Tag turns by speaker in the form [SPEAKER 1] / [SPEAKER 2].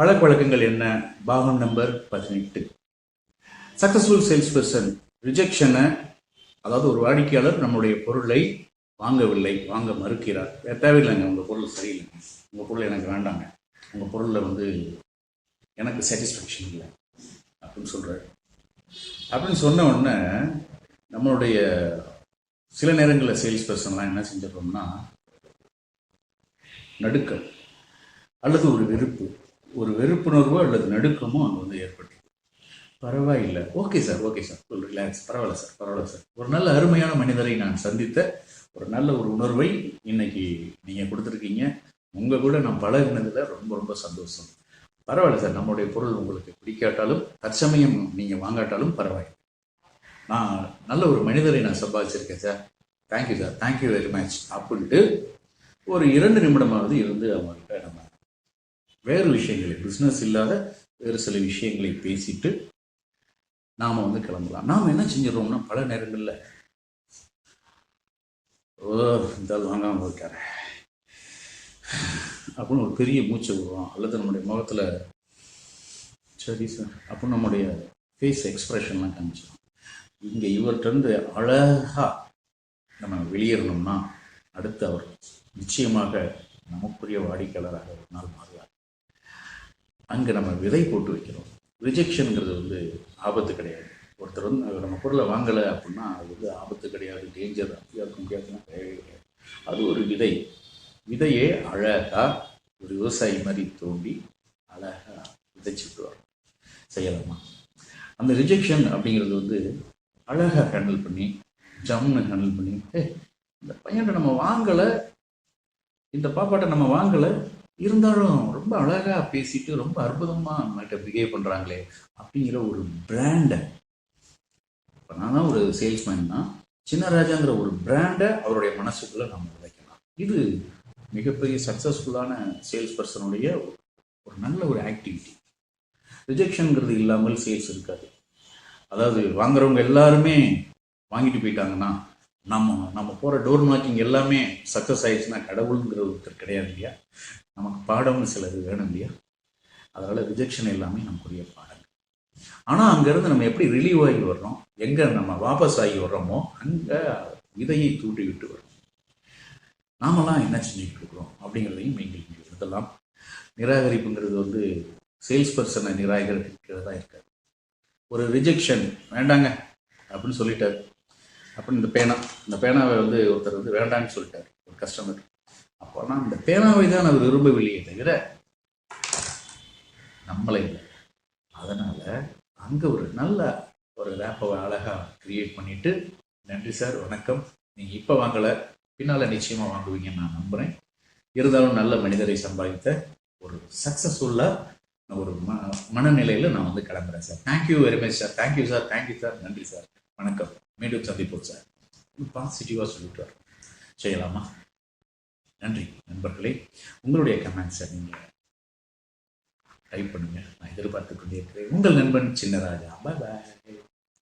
[SPEAKER 1] பழக்கவழக்கங்கள் என்ன? பாகம் நம்பர் 18. சக்சஸ்ஃபுல் சேல்ஸ் பர்சன் ரிஜெக்ஷனை, அதாவது ஒரு வாடிக்கையாளர் நம்முடைய பொருளை வாங்கவில்லை, வாங்க மறுக்கிறார். தேவையில்லைங்க, உங்கள் பொருள் சரியில்லைங்க, உங்கள் பொருள் எனக்கு வேண்டாங்க, உங்கள் பொருளில் வந்து எனக்கு சாட்டிஸ்ஃபேக்ஷன் இல்லை அப்படின்னு சொல்கிறார். அப்படின்னு சொன்ன உடனே நம்மளுடைய சில நேரங்களில் சேல்ஸ் பர்சன்லாம் என்ன செஞ்சிடறோம்னா, நடுக்கம் அல்லது ஒரு வெறுப்புணர்வோ அல்லது நடுக்கமோ அங்கே வந்து ஏற்பட்டு, பரவாயில்லை, okay sir, okay sir, relax, பரவாயில்ல சார், பரவாயில்ல சார், ஒரு நல்ல அருமையான மனிதரை நான் சந்தித்த ஒரு நல்ல ஒரு உணர்வை இன்னைக்கு நீங்கள் கொடுத்துருக்கீங்க, உங்கள் கூட நான் பழகினதில் ரொம்ப ரொம்ப சந்தோஷம். பரவாயில்ல சார், நம்மளுடைய பொருள் உங்களுக்கு பிடிக்காட்டாலும் தற்சமயம் நீங்கள் வாங்காட்டாலும் பரவாயில்லை, நான் நல்ல ஒரு மனிதரை நான் சம்பாதிச்சிருக்கேன் sir, thank you sir, thank you very much அப்படின்ட்டு ஒரு 2 நிமிடமாவது இருந்து அவங்கள்ட்ட நம்ம வேறு விஷயங்களை, பிஸ்னஸ் இல்லாத வேறு சில விஷயங்களை பேசிட்டு நாம் வந்து கிளம்பலாம். நாம் என்ன செஞ்சிடறோம்னா, பல நேரங்களில் இந்த வாங்காமல் இருக்காரு அப்படின்னு ஒரு பெரிய மூச்சை விடுவோம், அல்லது நம்முடைய முகத்தில் சரி சார் அப்படின்னு நம்முடைய ஃபேஸ் எக்ஸ்பிரஷன்லாம் காமிச்சிடும். இங்கே இவர்கிட்டருந்து அழகாக நம்ம வெளியேறணும்னா அடுத்து அவர் நிச்சயமாக நமக்குரிய வாடிக்கையாளராக ஒரு நாள் மாறுவார். அங்கே நம்ம விதை போட்டு வைக்கிறோம். ரிஜெக்ஷனுங்கிறது வந்து ஆபத்து கிடையாது. ஒருத்தர் வந்து நம்ம பொருளை வாங்கலை அப்படின்னா அது வந்து ஆபத்து கிடையாது, டேஞ்சர், அப்படியா இருக்க முடியாதுன்னா கிடையவே கிடையாது. அது ஒரு விதையே அழகாக ஒரு விவசாயி மாதிரி தோண்டி அழகாக விதைச்சிட்டு வரும். செய்யலாமா? அந்த ரிஜெக்ஷன் அப்படிங்கிறது வந்து அழகாக ஹேண்டில் பண்ணி, ஜம்னு ஹேண்டில் பண்ணி, இந்த பையன்கிட்ட நம்ம வாங்கலை, இந்த பாப்பாட்ட நம்ம வாங்கலை, இருந்தாலும் ரொம்ப அழகாக பேசிட்டு ரொம்ப அற்புதமாக நம்மகிட்ட பிஹேவ் பண்ணுறாங்களே அப்படிங்கிற ஒரு பிராண்டை, இப்போ நான் தான் ஒரு சேல்ஸ்மேன் தான், சின்னராஜாங்கிற ஒரு பிராண்டை அவருடைய மனசுக்குள்ளே நம்ம விதைக்கலாம். இது மிகப்பெரிய சக்ஸஸ்ஃபுல்லான சேல்ஸ் பர்சனுடைய ஒரு நல்ல ஒரு ஆக்டிவிட்டி. ரிஜெக்ஷனுங்கிறது இல்லாமல் சேல்ஸ் இருக்காது. அதாவது வாங்குறவங்க எல்லாருமே வாங்கிட்டு போயிட்டாங்கன்னா, நம்ம போகிற டோர் நாக்கிங் எல்லாமே சக்ஸஸ் ஆயிடுச்சுன்னா கடவுளுங்கிற ஒருத்தர் கிடையாது இல்லையா? நமக்கு பாடம்னு சிலது வேணும் இல்லையா? அதனால் ரிஜெக்ஷன் எல்லாமே நமக்குரிய பாடம். ஆனால் அங்கேருந்து நம்ம எப்படி ரிலீவ் ஆகி வர்றோம், எங்கே நம்ம வாபஸ் ஆகி வர்றோமோ அங்கே விதையை தூண்டி விட்டு வரும். நாமெல்லாம் என்ன செஞ்சுக்கிட்டு இருக்கிறோம் அப்படிங்கிறதையும் நீங்கள் இங்கே எழுதலாம். நிராகரிப்புங்கிறது வந்து சேல்ஸ் பர்சனை நிராகரிக்கிறதா இருக்காது. ஒரு ரிஜெக்ஷன் வேண்டாங்க அப்படின்னு சொல்லிட்டார், அப்படின்னு இந்த பேனாவை வந்து ஒருத்தர் வந்து வேண்டான்னு சொல்லிட்டார் ஒரு கஸ்டமர். அப்போனா இந்த பேனாவை தான் அவர் விரும்பவில்லையே தவிர நம்மளை இல்லை. அதனால் அங்கே ஒரு நல்ல ஒரு ரேப்பை அழகாக க்ரியேட் பண்ணிவிட்டு, நன்றி சார், வணக்கம், நீங்கள் இப்போ வாங்கலை, பின்னால் நிச்சயமாக வாங்குவீங்கன்னு நான் நம்புகிறேன், இருந்தாலும் நல்ல மனிதரை சம்பாதித்த ஒரு சக்ஸஸ்ஃபுல்லாக ஒரு மனநிலையில் நான் வந்து கிளம்புறேன் sir, thank you very much sir, thank you sir, thank you sir, நன்றி சார், வணக்கம், மீண்டும் சந்திப்போம் சார், பாசிட்டிவாக சொல்லிட்டு வரோம். செய்யலாமா? நன்றி நண்பர்களே. உங்களுடைய கமெண்ட்ஸை நீங்கள் டைப் பண்ணுங்கள், நான் எதிர்பார்த்து கொண்டே இருக்கிறேன். உங்கள் நண்பன் சின்னராஜா. பாய் பாய்.